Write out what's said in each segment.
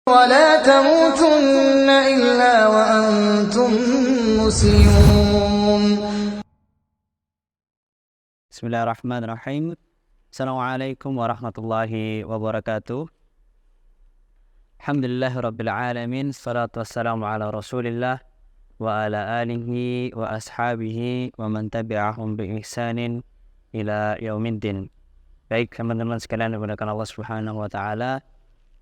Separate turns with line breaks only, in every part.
ولا تموتن إلا وأنتم مسلمون.
Bismillahirrahmanirrahim. Assalamualaikum warahmatullahi wabarakatuh. Alhamdulillahirabbil alamin. Shalatu wassalamu ala Rasulillah wa ala alihi wa ashabihi wa man tabi'ahum bi ihsanin ila yaumiddin. Baik teman-teman sekalian yang dimuliakan Allah Subhanahu wa taala.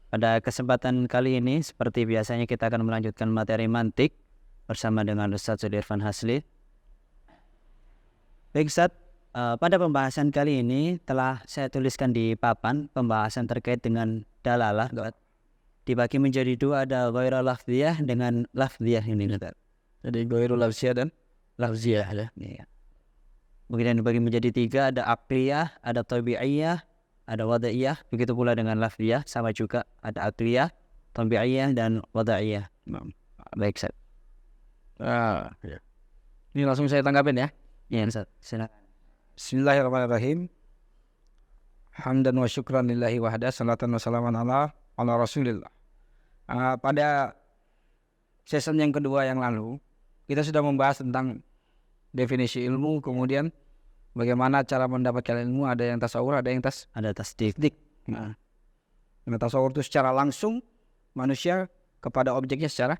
Pada kesempatan kali ini seperti biasanya kita akan melanjutkan materi mantik bersama dengan Ustaz Sudirfan Hasli. Baik Ustaz, pada pembahasan kali ini telah saya tuliskan di papan pembahasan terkait dengan dalalah. Dibagi menjadi dua, ada ghairul lafziyah dengan lafziyah ini.
Jadi ghairul lafziyah dan lafziyah ya.
Iya. Kemudian dibagi menjadi tiga, ada aqliyah, ada tabi'iyah, ada wada'iyah. Begitu pula dengan lafziyah, sama juga ada aqliyah, tabi'iyah dan wada'iyah. Baik Ustaz.
Ya. Ini langsung saya tanggapin ya.
Iya Ustaz, silakan.
Bismillahirrahmanirrahim. Hamdan wa syukran lillahi wahda, salatan wa salaman ala rasulillah. Pada season yang kedua yang lalu, kita sudah membahas tentang definisi ilmu, kemudian bagaimana cara mendapatkan ilmu. Ada yang tasawur, ada yang tasdik. Nah, tasawur itu secara langsung manusia kepada objeknya secara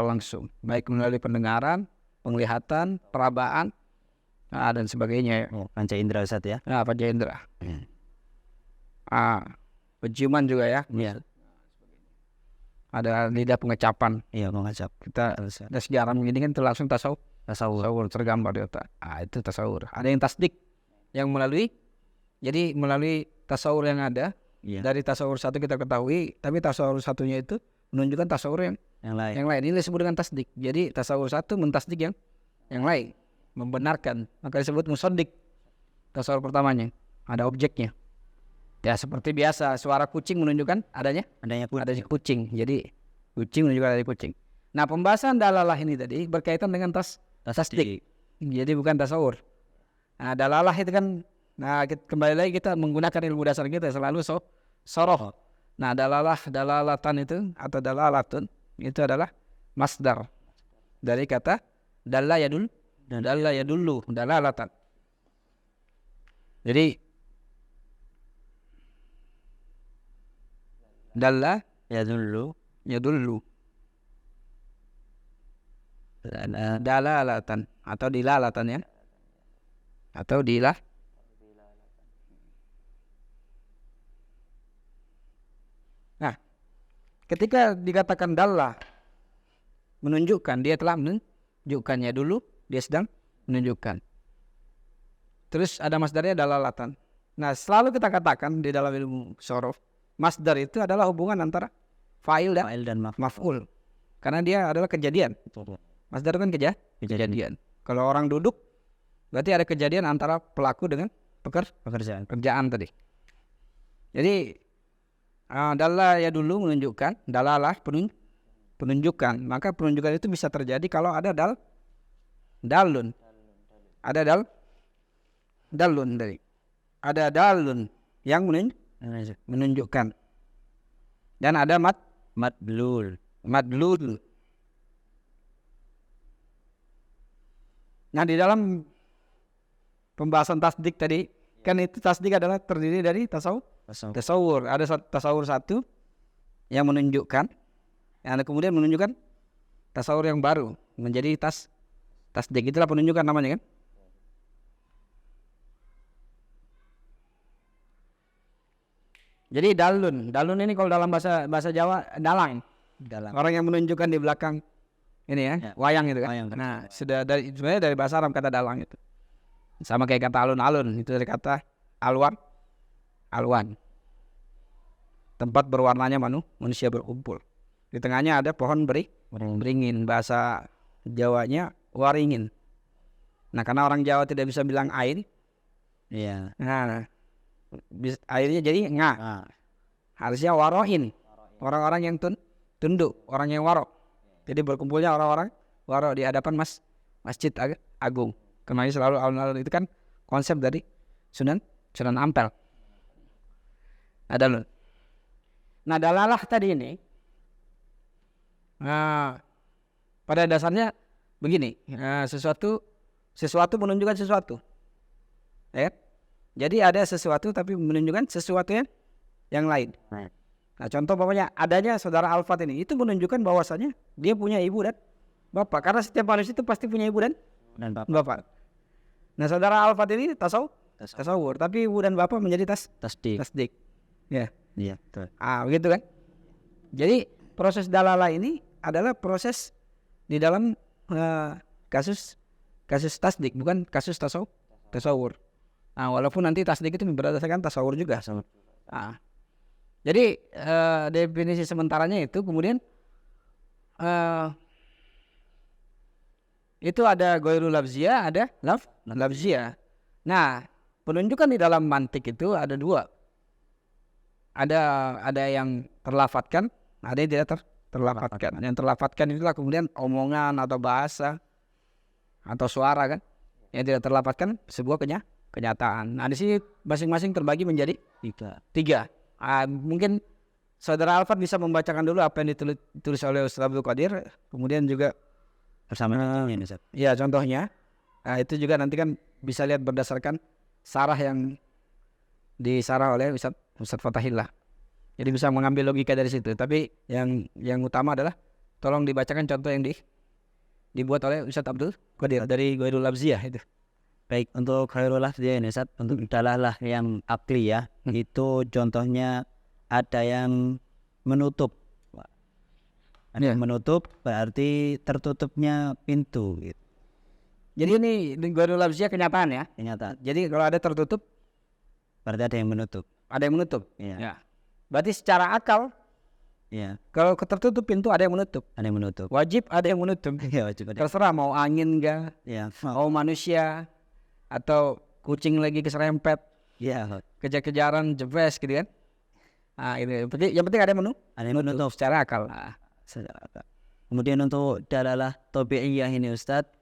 langsung, baik melalui pendengaran, penglihatan, perabaan, dan sebagainya.
Panca indera Ustaz ya.
Panca indera. Penciuman juga ya.
Iya.
Ada lidah pengecapan.
Iya, mengecap.
Kita ada sejarah ini kan itu langsung tasawur tergambar di otak. Itu tasawur. Ada yang tasdik yang melalui tasawur yang ada. Iya. Dari tasawur satu kita ketahui, tapi tasawur satunya itu menunjukkan tasawur yang lain. Ini disebut dengan tasdik. Jadi tasawur satu mentasdik yang lain, membenarkan. Maka disebut musaddik. Tasawur pertamanya ada objeknya. Ya seperti biasa, suara kucing menunjukkan adanya kucing. Jadi kucing menunjukkan adanya kucing. Nah, pembahasan dalalah ini tadi berkaitan dengan tasdik. Jadi bukan tasawur. Nah, dalalah itu kan, kembali lagi kita menggunakan ilmu dasar kita selalu soroh. Nah, dalalatan itu atau dalalatun itu adalah masdar dari kata dalla yadullu dalalatan. Jadi dalla yadullu dalalatan atau dilalatan ya, atau dilah. Nah, ketika dikatakan dalla menunjukkan, dia telah menunjukkannya dulu, dia sedang menunjukkan. Terus ada masdarnya dalalatan. Nah, selalu kita katakan di dalam ilmu shorof, masdar itu adalah hubungan antara fa'il dan maf'ul. Karena dia adalah kejadian. Masdar kan kejadian. Kalau orang duduk, berarti ada kejadian antara pelaku dengan pekerjaan tadi. Jadi dalla ya dulu menunjukkan, dalalah penunjukan. Maka penunjukan itu bisa terjadi kalau ada dalun. Ada dalun tadi. Ada dalun yang menunjukkan. Dan ada madlul. Nah, di dalam pembahasan tasdik tadi, kan itu tasdik adalah terdiri dari tasawur. Ada tasawur satu yang menunjukkan, yang kemudian menunjukkan tasawur yang baru menjadi tasdik. Itulah penunjukan namanya kan. Jadi dalun ini kalau dalam bahasa Jawa dalang. Orang yang menunjukkan di belakang ini ya, wayang itu kan. Nah, sebenarnya dari bahasa Arab kata dalang itu. Sama kayak kata alun-alun, itu dari kata alwan. Tempat berwarnanya manusia berkumpul. Di tengahnya ada pohon beringin, bahasa Jawanya waringin. Nah, karena orang Jawa tidak bisa bilang ain.
Iya.
Nah, airnya jadi harusnya waroin. Orang-orang yang tunduk, orang yang warok. Jadi berkumpulnya orang-orang warok di hadapan masjid agung. Kemarin selalu alun-alun itu kan konsep dari Sunan Ampel. Nah, dalalah tadi ini Nah, pada dasarnya begini, sesuatu menunjukkan sesuatu, ya. Jadi ada sesuatu tapi menunjukkan sesuatu yang lain. Nah, contoh pokoknya adanya saudara Alfat ini itu menunjukkan bahwasanya dia punya ibu dan bapak, karena setiap manusia itu pasti punya ibu dan bapak. Nah, saudara Alfat ini tasawur, tapi ibu dan bapak menjadi tasdik. Ya.
Iya, betul.
Begitu kan? Jadi proses dalalah ini adalah proses di dalam kasus tasdik, bukan kasus tasawur. Walaupun nanti tasdik itu berdasarkan tasawur juga. Jadi definisi sementaranya itu kemudian itu ada ghairul lafziyah, ada lafziyah. Nah, penunjukan di dalam mantik itu ada dua. Ada yang terlafatkan, ada yang tidak terlafatkan. Yang terlafatkan itulah kemudian omongan atau bahasa atau suara kan. Yang tidak terlafatkan sebuah kenyataan. Nah, di sini masing-masing terbagi menjadi tiga. Mungkin saudara Alfat bisa membacakan dulu apa yang ditulis oleh Ustaz Abdul Qadir, kemudian juga
Bersama contohnya, Ustaz.
Ya, contohnya. Itu juga nanti kan bisa lihat berdasarkan sarah yang disarah oleh Ustaz Fatahillah. Jadi bisa mengambil logika dari situ. Tapi yang utama adalah tolong dibacakan contoh yang dibuat oleh Ustaz Abdul Qadir dari Ghairul Lafziyah itu.
Baik, untuk khairul lafziyah ini, Ustaz, untuk dalalah yang akli ya, itu contohnya ada yang menutup. Ada yang menutup berarti tertutupnya pintu gitu.
Jadi ini Ghairul Lafziyah kenyataan ya.
Kenyataan.
Jadi kalau ada tertutup
Berarti ada yang menutup.
Ada yang menutup.
Iya.
Ya. Berarti secara akal
Iya.
kalau tertutup pintu ada yang menutup.
Ada yang menutup.
Wajib ada yang menutup.
Iya, wajib ada.
Terserah mau angin enggak,
Iya.
mau manusia atau kucing lagi keserempet,
Iya.
kejar-kejaran, jebes gitu kan. Itu yang penting ada yang
Ada yang menutup.
secara akal.
Kemudian untuk dalalah tabi'iyah ini, Ustadz,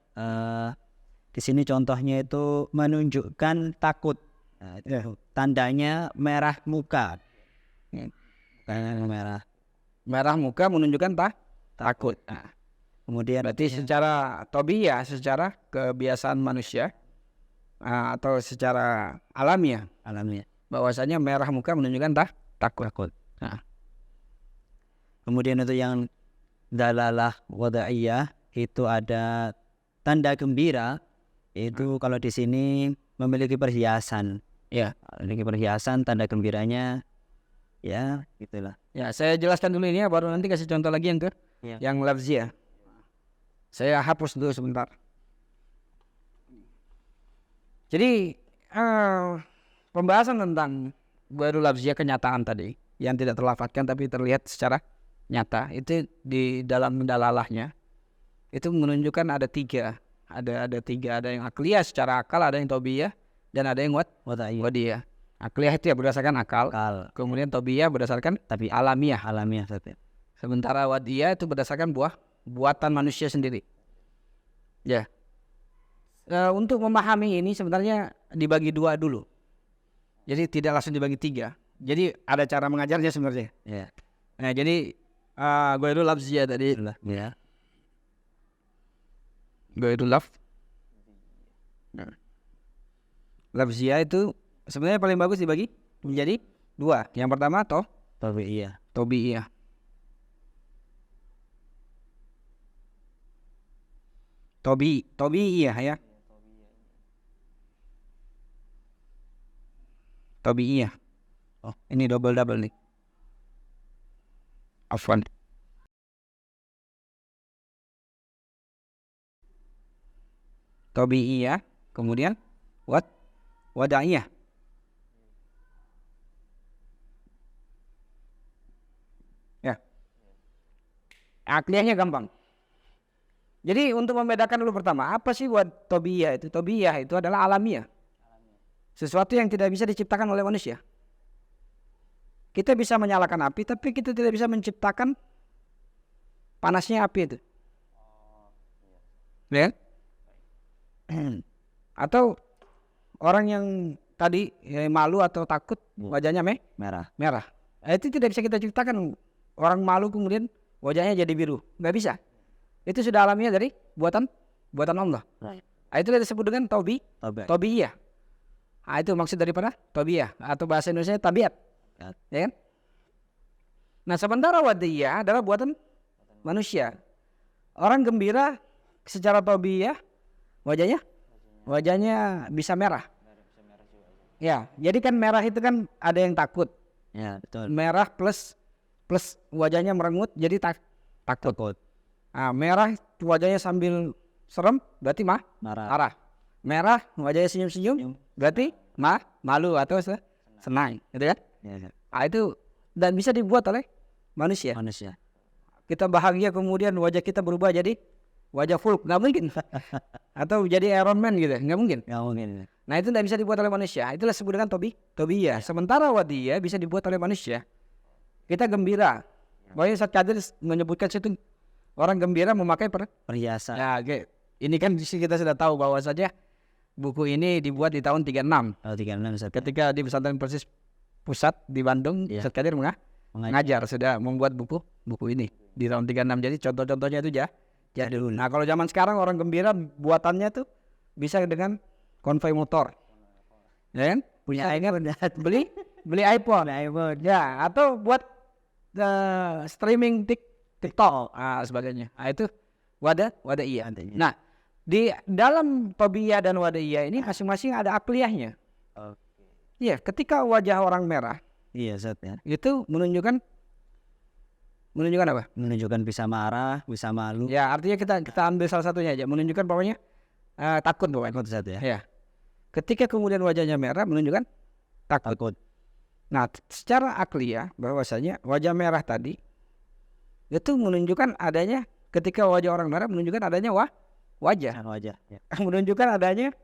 di sini contohnya itu menunjukkan takut. Itu tandanya merah muka.
Merah muka menunjukkan takut.
Kemudian
berarti secara tabi'iyah, secara kebiasaan manusia atau secara alamiah, bahwasanya merah muka menunjukkan takut.
Kemudian itu yang dalalah wada'iyah itu ada tanda gembira, itu kalau di sini memiliki perhiasan.
Ya,
memiliki perhiasan, tanda gembiranya ya gitulah.
Ya, saya jelaskan dulu ini ya, baru nanti kasih contoh lagi yang lafziyah. Saya hapus dulu sebentar. Jadi pembahasan tentang baru lafziyah kenyataan tadi yang tidak terlafadzkan tapi terlihat secara nyata, itu di dalam dalalahnya itu menunjukkan ada tiga. Ada tiga, ada yang akliyah secara akal, ada yang tabi'iyah, dan ada yang wadiyah. Akliyah itu ya berdasarkan akal. Kemudian tabi'iyah berdasarkan alamiah. Sementara wadiyah itu berdasarkan buatan manusia sendiri. Ya. Untuk memahami ini sebenarnya dibagi dua dulu. Jadi tidak langsung dibagi tiga. Jadi ada cara mengajarnya sebenarnya.
Ya.
Nah, jadi ghairul lafziyah tadi.
Ya.
Ghairul lafziyah itu sebenarnya paling bagus dibagi menjadi dua. Yang pertama
tabi'iyah.
Tabi'iyah. Tabi'iyah ya. Tabi'iyah. Oh, ini double nih. Afwan. Tabi'iyah, kemudian wada'iyah. Ya. Akliyahnya gampang. Jadi untuk membedakan dulu pertama, apa sih tabi'iyah itu? Tabi'iyah itu adalah alamiah. Sesuatu yang tidak bisa diciptakan oleh manusia. Kita bisa menyalakan api, tapi kita tidak bisa menciptakan panasnya api itu. Ya? Atau orang yang tadi malu atau takut wajahnya merah. Itu tidak bisa kita ciptakan. Orang malu kemudian wajahnya jadi biru. Nggak bisa. Itu sudah alamiah dari buatan Allah. Nah, itu disebut dengan tabiiyah. Nah, itu maksud daripada tabiiyah atau bahasa Indonesia tabiat. Ya kan? Nah, sementara wadiyah adalah buatan manusia. Orang gembira secara tabiiyah wajahnya bisa merah. Ya, jadi kan merah itu kan ada yang takut.
Ya, betul.
Merah plus wajahnya merengut jadi takut. Nah, merah wajahnya sambil serem berarti marah. Merah wajahnya senyum-senyum berarti malu atau senang, gitu kan?
Ya.
Nah, itu dan bisa dibuat oleh manusia. Kita bahagia kemudian wajah kita berubah jadi wajah Hulk, nggak mungkin. Atau jadi Iron Man gitu, nggak mungkin. Nah, itu tidak bisa dibuat oleh manusia. Itulah disebut dengan tabiiyah. Sementara wadiyah bisa dibuat oleh manusia. Kita gembira. Bahwa Ustaz Qadir menyebutkan situ orang gembira memakai
perhiasan.
Ya, ini kan kita sudah tahu bahwa saja buku ini dibuat di tahun 36.
36 Ustaz.
Ketika di Pesantren Persis Pusat di Bandung, Ustaz Qadir mengajar sudah membuat buku ini di tahun 36. Jadi contoh-contohnya itu jadul. Nah, kalau zaman sekarang orang gembira buatannya tuh bisa dengan konvoi motor. Ya kan? Punya beli iPhone. Ya, atau buat streaming TikTok sebagainya. Nah, itu wadiyah. Nah, di dalam tabiiyah dan wadiyah ini masing-masing ada akliyahnya. Iya, ketika wajah orang merah,
iya, Ustaz ya.
Itu menunjukkan apa?
Menunjukkan bisa marah, bisa malu.
Ya, artinya kita ambil salah satunya aja, menunjukkan pokoknya takut pokoknya.
Takut, Ustaz ya.
Ya. Ketika kemudian wajahnya merah menunjukkan takut. Nah, secara akliyah bahwasanya wajah merah tadi itu menunjukkan adanya, ketika wajah orang merah menunjukkan adanya wajah.
Ya.
Menunjukkan adanya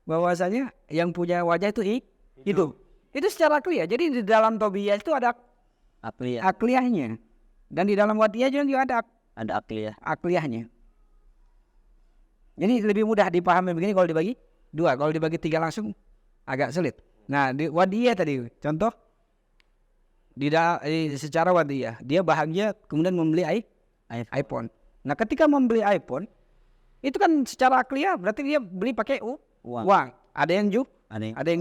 bahwasanya yang punya wajah itu hidup. Itu secara akliyah. Jadi di dalam tabiiyah itu ada akliyahnya. Dan di dalam wadiyah juga ada akliyahnya. Jadi lebih mudah dipahami begini kalau dibagi dua. Kalau dibagi tiga langsung agak sulit. Nah, di wadiyah tadi contoh secara wadiyah dia bahagia kemudian membeli iPhone. Nah, ketika membeli iPhone itu kan secara akliyah berarti dia beli pakai uang. Ada yang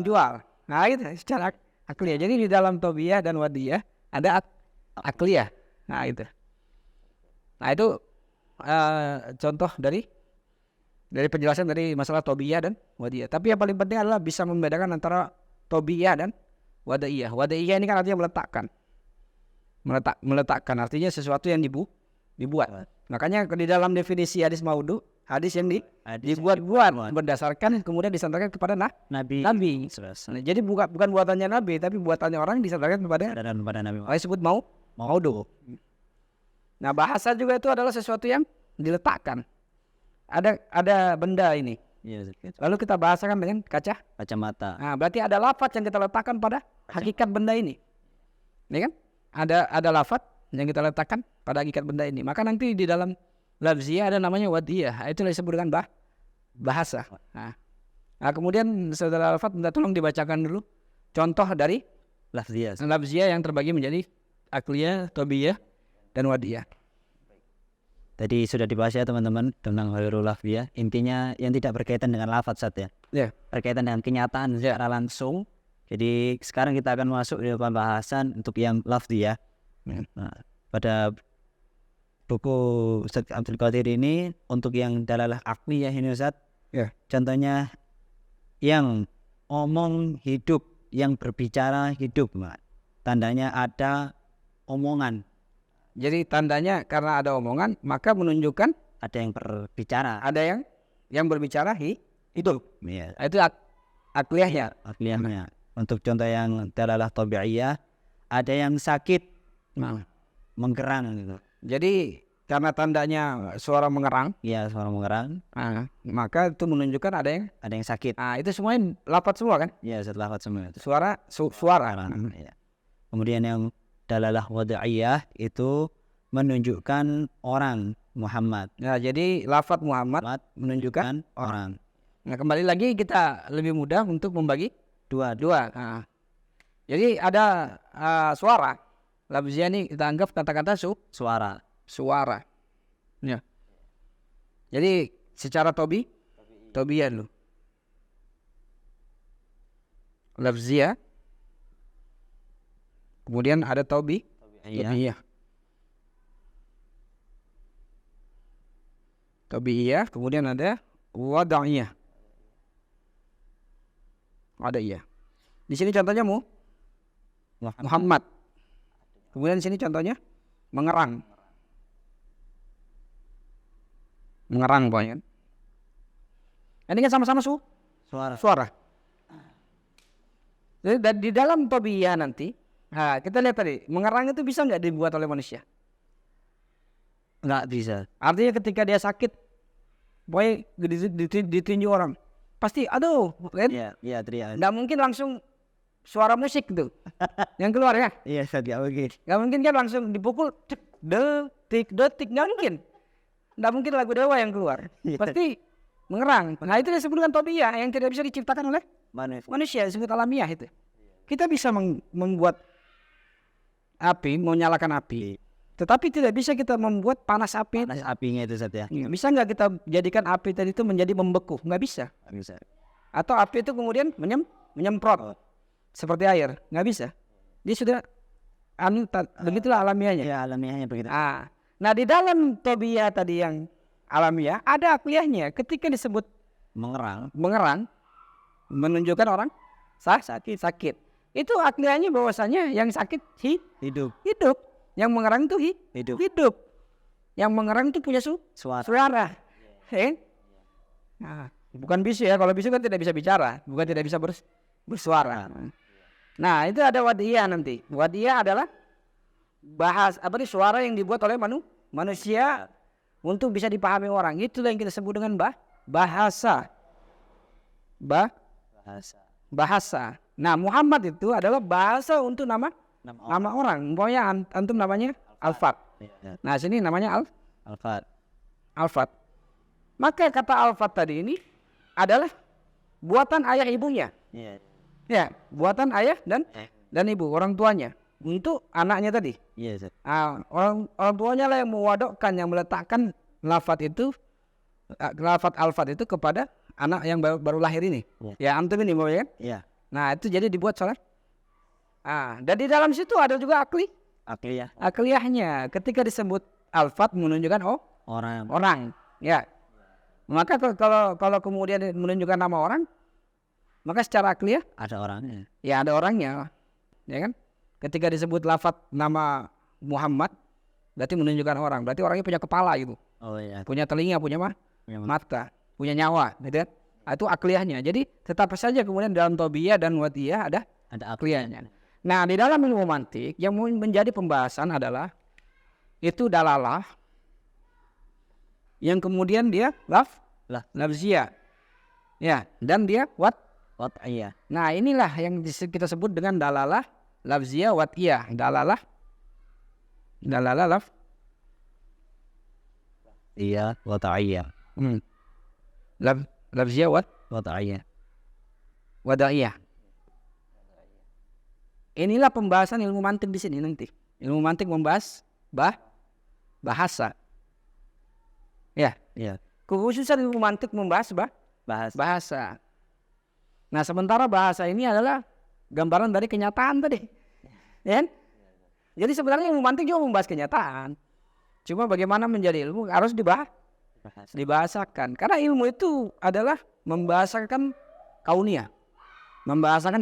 jual. Nah, itu secara akliyah. Jadi di dalam tabiiyah dan wadiyah ada akliyah. Nah, itu contoh dari penjelasan dari masalah tabiiyah dan wadiyah. Tapi yang paling penting adalah bisa membedakan antara tabiiyah dan wadiyah. Wadiyah ini kan artinya meletakkan artinya sesuatu yang dibuat. Makanya di dalam definisi hadis maudhu, hadis yang dibuat berdasarkan kemudian disandarkan kepada Nabi. Jadi bukan buatannya Nabi, tapi buatannya orang disandarkan kepada Nabi. Oleh disebut maudhu. Nah, bahasa juga itu adalah sesuatu yang diletakkan. Ada benda ini. Lalu kita bahasakan dengan
kacamata.
Nah, berarti ada lafaz yang kita letakkan pada hakikat benda ini. Ini kan? Ada lafaz yang kita letakkan pada hakikat benda ini. Maka nanti di dalam lafziyah ada namanya wadiyah. Itu disebut dengan bahasa. Nah, kemudian saudara Alfat minta tolong dibacakan dulu contoh dari lafziyah yang terbagi menjadi akliyah, tabiiyah, dan wadiyah.
Tadi sudah dibahas ya teman-teman tentang ghairul lafziyah. Intinya yang tidak berkaitan dengan lafaz saja.
Ya.
Berkaitan dengan kenyataan secara langsung. Jadi sekarang kita akan masuk di pembahasan untuk yang lafziyah. Nah, pada buku Ustaz Abdul Qadir ini untuk yang dalalah akliyah ini Ustaz.
Ya.
Contohnya yang omong hidup, yang berbicara hidup, tandanya ada omongan.
Jadi tandanya karena ada omongan maka menunjukkan
ada yang berbicara.
Ada yang berbicara hidup.
Ya.
Itu akliyahnya.
Akliyahnya. Untuk contoh yang dalalah tabi'iyah, ada yang sakit, menggerang gitu.
Jadi karena tandanya suara mengerang.
Iya, suara mengerang.
Maka itu menunjukkan ada yang
sakit.
Itu semuanya lafaz semua kan?
Iya, lafaz semua.
Suara.
Ya. Kemudian yang dalalah wada'iyah itu menunjukkan orang Muhammad.
Nah, jadi lafaz Muhammad menunjukkan orang. Nah, kembali lagi kita lebih mudah untuk membagi dua. Nah, jadi ada suara. Lafziyah ini kita anggap kata-kata suara. suara. Ya. Jadi secara tobiyah dulu. Lafziyah. Kemudian ada tobiyah. Tobiyah, kemudian ada wada'iyah. Wada'iyah. Di sini contohnya Muhammad. Kemudian di sini contohnya mengerang. Mengerang pokoknya. Ini kan sama-sama suara. Jadi di dalam tobiyah nanti, nah kita lihat tadi, mengerang itu bisa nggak dibuat oleh manusia?
Nggak bisa.
Artinya ketika dia sakit, boy ditinju orang, pasti aduh, kan?
Iya, teriak.
Nggak mungkin langsung suara musik tuh yang keluar ya.
Iya, nggak mungkin.
Nggak mungkin kan langsung dipukul, cek, detik, nggak mungkin. Nggak mungkin lagu Dewa yang keluar. Pasti mengerang. Nah itu disebut dengan tobiyah yang tidak bisa diciptakan oleh manusia, disebut alamiah itu. Kita bisa membuat api, menyalakan api, tetapi tidak bisa kita membuat panas api.
Panas apinya itu saja.
Bisa nggak kita jadikan api tadi itu menjadi membeku? Nggak bisa. Atau api itu kemudian menyemprot seperti air? Nggak bisa. Dia sudah begitulah alamiahnya.
Ya, alamiahnya begitu.
Nah di dalam tobiyah tadi yang alamiah ada akliyahnya. Ketika disebut mengerang menunjukkan orang sakit. Itu akliyahnya bahwasanya yang sakit hidup. Yang mengerang itu hidup. Yang mengerang itu punya suara. Nah, bukan bisu ya. Kalau bisu kan tidak bisa bicara, bukan tidak bisa bersuara. Nah itu ada wadiyah nanti. Wadiyah adalah suara yang dibuat oleh manusia untuk bisa dipahami orang. Itulah yang kita sebut dengan bahasa. Bahasa. Nah Muhammad itu adalah bahasa untuk nama orang. Pokoknya antum namanya Alfat. Nah sini namanya Alfat. Maka kata Alfat tadi ini adalah buatan ayah ibunya. Ya, buatan ayah dan ibu, orang tuanya untuk anaknya tadi. Orang tuanya lah yang mewadokkan, yang meletakkan lafat Alfat itu kepada anak yang baru lahir ini. Ya antum ini mau ya? Nah itu jadi dibuat sholat. Dan di dalam situ ada juga akliyahnya. Ketika disebut Alfat menunjukkan orang. Ya. Maka kalau kemudian menunjukkan nama orang, maka secara akliyah
ada orangnya.
Ya ada orangnya. Ya kan? Ketika disebut lafat nama Muhammad, berarti menunjukkan orang. Berarti orangnya punya kepala gitu. Punya telinga, punya mata, punya nyawa, gitu kan? Itu akliyahnya. Jadi tetap saja kemudian dalam tobiyah dan wadiyah ada akliyahnya. Nah di dalam ilmu mantik yang menjadi pembahasan adalah itu dalalah, yang kemudian dia lafziyah, ya, dan dia wad'iyah. Nah inilah yang kita sebut dengan dalalah lafziyah wad'iyah. Dalalah
Iya, wad'iyah.
Lafziyah wad'iyah. Inilah pembahasan ilmu mantik di sini nanti. Ilmu mantik membahas bahasa. Ya. Kekhususan ilmu mantik membahas bahasa. Nah, sementara bahasa ini adalah gambaran dari kenyataan tadi. Ya. Jadi sebenarnya ilmu mantik juga membahas kenyataan. Cuma bagaimana menjadi ilmu harus dibahasakan. Karena ilmu itu adalah membahasakan kauniyah. Membahasakan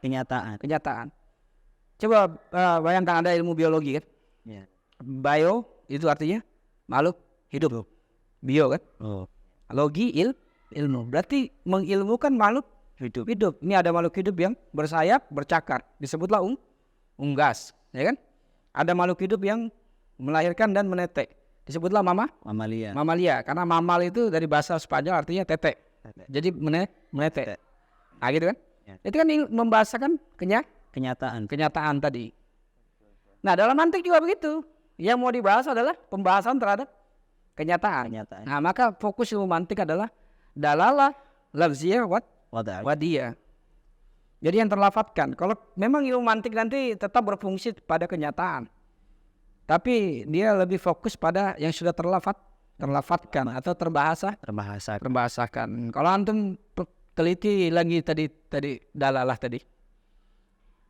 kenyataan. Coba bayangkan ada ilmu biologi kan? Bio itu artinya makhluk hidup. Bio kan? Logi ilmu. Berarti mengilmukan makhluk hidup. Ini ada makhluk hidup yang bersayap, bercakar. Disebutlah unggas, ya kan? Ada makhluk hidup yang melahirkan dan menetek. Disebutlah mamalia. Karena mamal itu dari bahasa Spanyol artinya tetek. Jadi menetek. Nah gitu kan? Itu kan membahasakan kenyataan tadi. Nah dalam mantik juga begitu. Yang mau dibahas adalah pembahasan terhadap kenyataan. Nah maka fokus ilmu mantik adalah dalalah lafziyah wadiyah. Jadi yang terlafatkan. Kalau memang ilmu mantik nanti tetap berfungsi pada kenyataan. Tapi dia lebih fokus pada yang sudah terlafatkan atau terbahasakan. Kalau antum teliti lagi tadi dalalah tadi.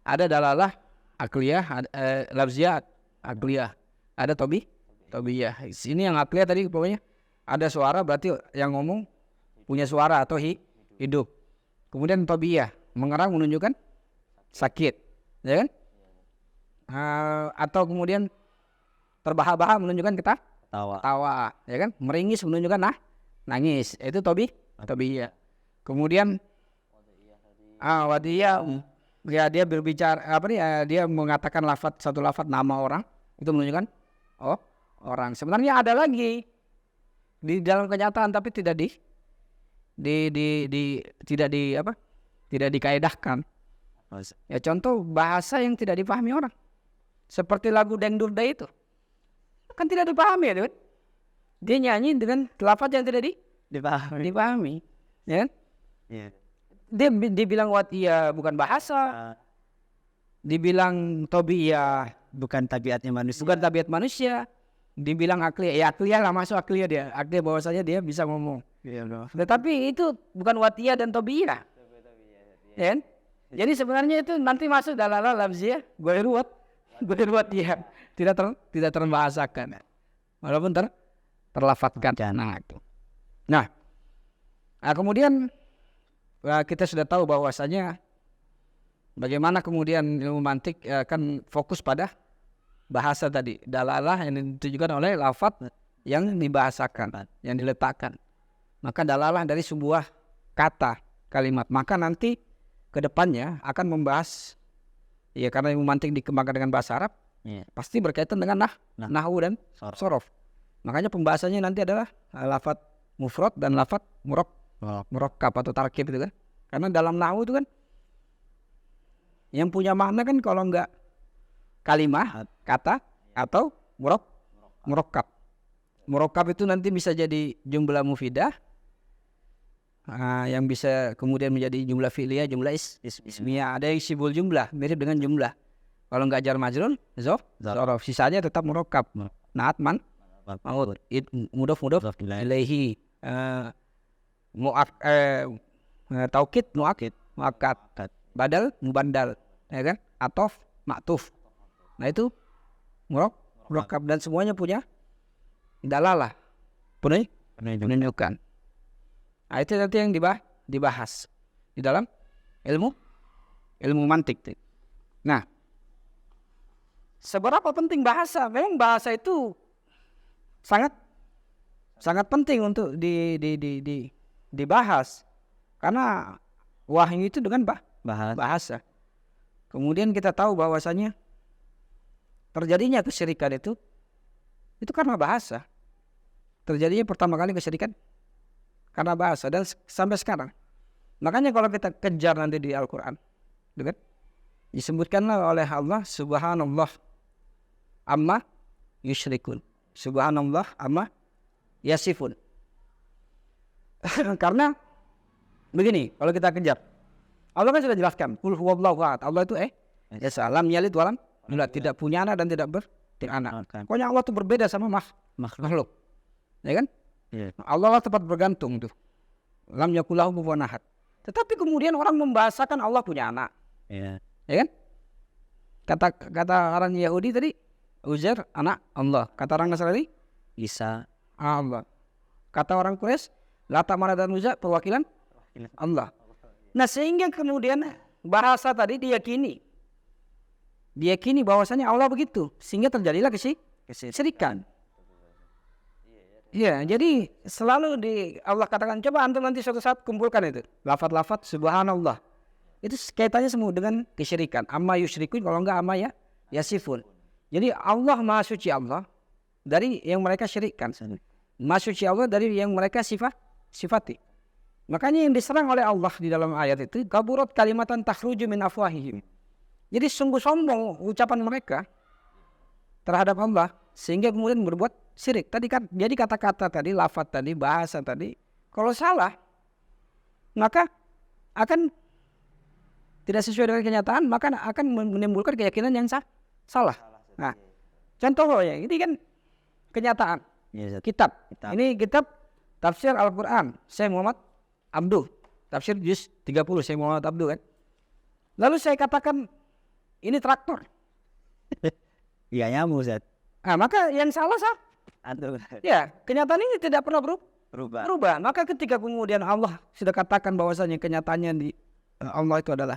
Ada dalalah akliyah, lafziyah akliyah. Ada tobiyah. Ini yang akliyah tadi pokoknya ada suara berarti yang ngomong punya suara atau hidup. Kemudian tobiyah, mengerang menunjukkan sakit, ya kan? Atau kemudian terbahak-bahak menunjukkan tawa, ya kan? Meringis menunjukkan nangis. Itu tobiyah. Kemudian wadiyah, ya dia berbicara dia mengatakan satu lafaz nama orang, itu menunjukkan orang. Sebenarnya ada lagi di dalam kenyataan tapi tidak dikaedahkan. Ya contoh bahasa yang tidak dipahami orang. Seperti lagu Dangdurda itu. Kan tidak dipahami ya, dia nyanyi dengan lafaz yang tidak dipahami. Ya kan?
Yeah.
Dia dibilang watiyah bukan bahasa. Dibilang tobiyah
Bukan tabiat
manusia. Dibilang akliyah, ya akliyah lah, masuk akliyah dia. Akliyah bahwasanya dia bisa ngomong. Tetapi itu bukan watiyah dan tobiyah. Ya kan? Jadi sebenarnya itu nanti masuk dalalah lafziyah, ghairu watiyah. Tidak terbahasakan. Walaupun terlafatkan. Nah, kemudian kita sudah tahu bahwasanya bagaimana kemudian ilmu mantik akan fokus pada bahasa tadi, dalalah yang ditujukan oleh lafaz yang dibahasakan, yang diletakkan. Maka dalalah dari sebuah kata, kalimat. Maka nanti ke depannya akan membahas, ya karena ilmu mantik dikembangkan dengan bahasa Arab, pasti berkaitan dengan nahwu dan sorof. Makanya pembahasannya nanti adalah lafaz mufrad dan lafaz murakkab atau tarkib itu kan. Karena dalam nahwu itu kan yang punya makna kan kalau enggak kalimah, kata atau murakkab. Murakkab itu nanti bisa jadi jumlah mufidah, yang bisa kemudian menjadi jumlah fi'liyah, jumlah ismiyah. Ada yang sibul jumlah, mirip dengan jumlah. Kalau enggak jar majrur, zorof. Sisanya tetap murakkab. Naat man, maud, mudhof ilaihi, taukid, muakkad, badal, mubandal, ya kan? Atof, maktuf. Nah itu murakkab dan semuanya punya dalalah, penunjukan. Nah, itu nanti yang dibahas di dalam ilmu mantik. Nah, seberapa penting bahasa? Memang bahasa itu sangat penting untuk dibahas karena wahyu itu dengan bahasa. Kemudian kita tahu bahwasanya terjadinya kesyirikan itu karena bahasa. Terjadinya pertama kali kesyirikan karena bahasa dan sampai sekarang. Makanya kalau kita kejar nanti di Al-Quran, kan? Disebutkanlah oleh Allah subhanallah amma yusyrikun. Subhanallah amma yasifun. Karena begini, kalau kita kejar, Allah kan sudah jelaskan, qul huwallahu ahad. Allah itu lam yalid walam yulad, tidak punya anak dan tidak beranak. Pokoknya Allah itu berbeda sama makhluk. Ya kan? Yeah. Allah lah tempat bergantung tuh. Lam yakul lahu kufuwan ahad. Tetapi kemudian orang membahasakan Allah punya anak. Yeah. Ya kan? Kata orang Yahudi tadi, Uzair anak Allah. Kata orang Nasrani, Isa Allah. Kata orang Quraisy, Lata, Manat dan Uzza perwakilan Allah. Nah, sehingga kemudian bahasa tadi diyakini bahwasanya Allah begitu, sehingga terjadilah kesyirikan. Ya, jadi selalu Allah katakan, coba antum nanti suatu saat kumpulkan itu lafaz-lafaz subhanallah. Itu kaitannya semua dengan kesyirikan. Amma yusyrikun, kalau enggak amma yasifun. Jadi Allah Maha Suci Allah dari yang mereka syirikkan. Maha Suci Allah dari yang mereka sifati. Makanya yang diserang oleh Allah di dalam ayat itu, kaburat kalimatan takhruju min afwahihim. Jadi sungguh sombong ucapan mereka terhadap Allah sehingga kemudian berbuat syirik. Tadi kan jadi kata-kata tadi, lafaz tadi, bahasa tadi, kalau salah maka akan tidak sesuai dengan kenyataan, maka akan menimbulkan keyakinan yang salah. Nah, Contohnya ini kan kenyataan.
Iya, Ustaz.
Kitab.
Kitab.
Ini kitab tafsir Al-Quran. Syekh Muhammad Abduh. Tafsir juz 30 Syekh Muhammad Abduh kan. Lalu saya katakan ini traktor.
Iya, nyambung, Ustaz.
Nah, maka yang salah sah.
Antum
Ya, kenyataan ini tidak pernah
berubah.
berubah. Maka ketika kemudian Allah sudah katakan bahwasanya kenyataannya di Allah itu adalah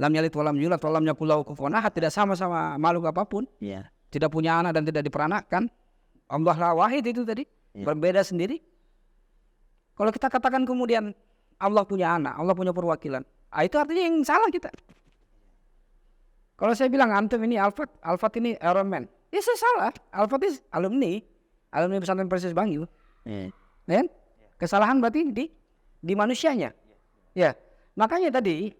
lam yalid wa lam yulad wa lam yakul lahu kufuwan ahad, tidak sama makhluk apapun,
Iya.
tidak punya anak dan tidak diperanakkan. Allah lah wahid itu tadi,
Iya.
berbeda sendiri. Kalau kita katakan kemudian Allah punya anak, Allah punya perwakilan, itu artinya yang salah kita. Kalau saya bilang antum ini Alfat ini Iron Man, ya saya salah. Alfat ini alumni pesantren Persis Bangil.
Iya.
Kan? Kesalahan berarti di manusianya. Ya, makanya tadi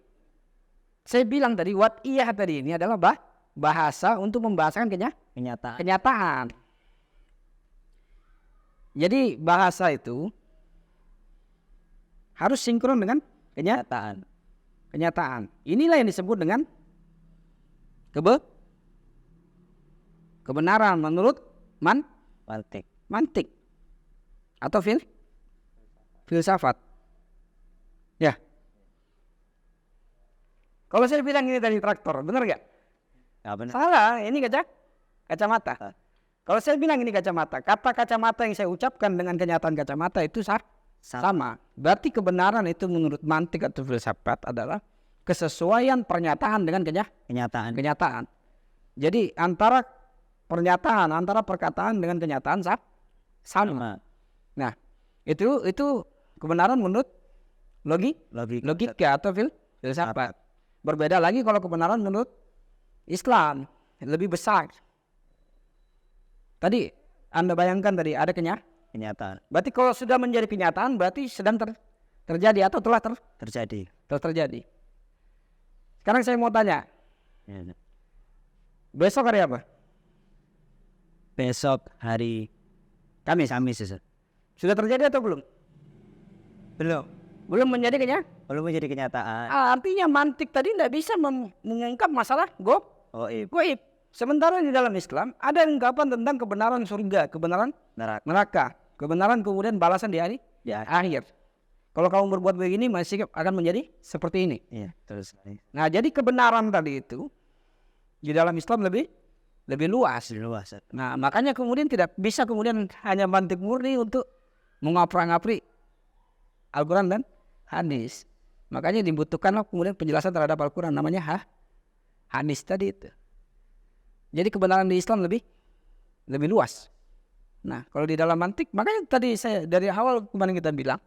saya bilang tadi iya tadi ini adalah bahasa untuk membahasakan
Kenyataan.
kenyataan. Jadi bahasa itu harus sinkron dengan kenyataan. Inilah yang disebut dengan kebenaran menurut mantik atau filsafat. Ya. Kalau saya bilang ini tadi traktor, benar gak?
Nggak benar.
Salah, ini kacamata. Kalau saya bilang ini kacamata, kata kacamata yang saya ucapkan dengan kenyataan kacamata itu sama. Berarti kebenaran itu menurut mantik atau filsafat adalah kesesuaian pernyataan dengan kenyataan. Jadi antara perkataan dengan kenyataan sama. Nah, itu kebenaran menurut logika atau filsafat. Berbeda lagi kalau kebenaran menurut Islam, lebih besar. Tadi Anda bayangkan tadi ada
Kenyataan.
berarti kalau sudah menjadi kenyataan berarti sedang terjadi atau telah
Terjadi.
terjadi. Sekarang saya mau tanya,
Iya.
besok hari apa?
Besok hari Kamis, Ustaz.
Sudah terjadi atau belum? Belum menjadi
Belum menjadi kenyataan.
Artinya mantik tadi tidak bisa mengungkap masalah goib. Sementara di dalam Islam ada ungkapan tentang kebenaran surga, kebenaran neraka, kebenaran kemudian balasan di hari akhir. Kalau kamu berbuat begini masih akan menjadi seperti ini.
Iya, terus.
Nah, jadi kebenaran tadi itu di dalam Islam lebih luas.
Luas.
Nah, makanya kemudian tidak bisa kemudian hanya mantik murni untuk mengaprak-ngaprik Al-Quran dan hadis. Makanya dibutuhkanlah kemudian penjelasan terhadap Al-Quran, namanya hadis tadi itu. Jadi kebenaran di Islam lebih luas. Nah, kalau di dalam mantik, makanya tadi saya dari awal kemarin kita bilang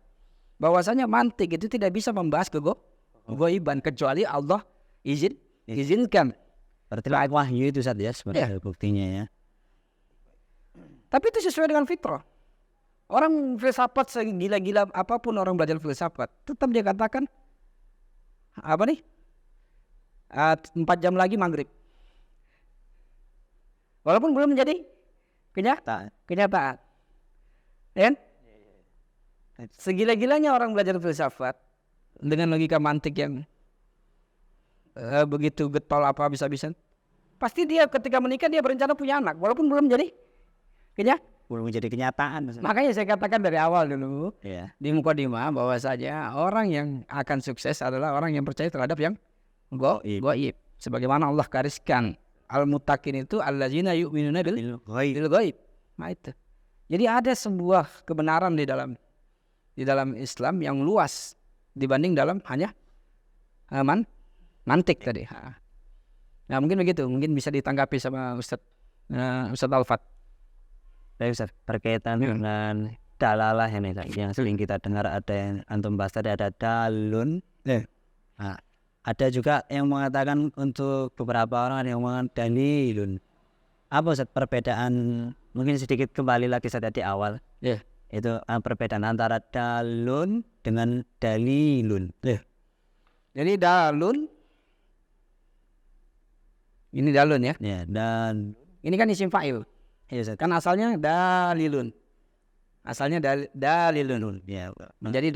bahwasanya mantik itu tidak bisa membahas kegoiban kecuali Allah izinkan.
Berarti wahyu itu saja sebenarnya buktinya ya.
Tapi itu sesuai dengan fitrah. Orang filsafat segila-gila apapun orang belajar filsafat, tetap dia katakan 4 jam lagi maghrib. Walaupun belum menjadi kenyataan. Kan? Segila-gilanya orang belajar filsafat dengan logika mantik yang begitu getol apa bisa-bisa. Pasti dia ketika menikah dia berencana punya anak walaupun belum jadi
Belum menjadi kenyataan.
Makanya saya katakan dari awal dulu
Iya.
di mukadimah bahwa saja orang yang akan sukses adalah orang yang percaya terhadap yang gaib. Sebagaimana Allah gariskan al-muttaqin itu allazina yu'minuna bil ghaib. Nah itu. Jadi ada sebuah kebenaran di dalam Islam yang luas dibanding dalam hanya mantik tadi. Nah mungkin begitu, mungkin bisa ditanggapi sama Ustadz Alfat.
Baik Ustaz, berkaitan dengan dalalah ini yang sering kita dengar, ada yang antum bahas tadi, ada dalun. Nah, ada juga yang mengatakan untuk beberapa orang ada yang mengatakan dalilun. Apa Ustaz perbedaan, mungkin sedikit kembali lagi saja di awal. Itu perbedaan antara dalun dengan dalilun.
Jadi dalun, ini dalun ya.
Dan
Ini kan isim fa'il. Kan asalnya dalilun. Asalnya dalilun. Menjadi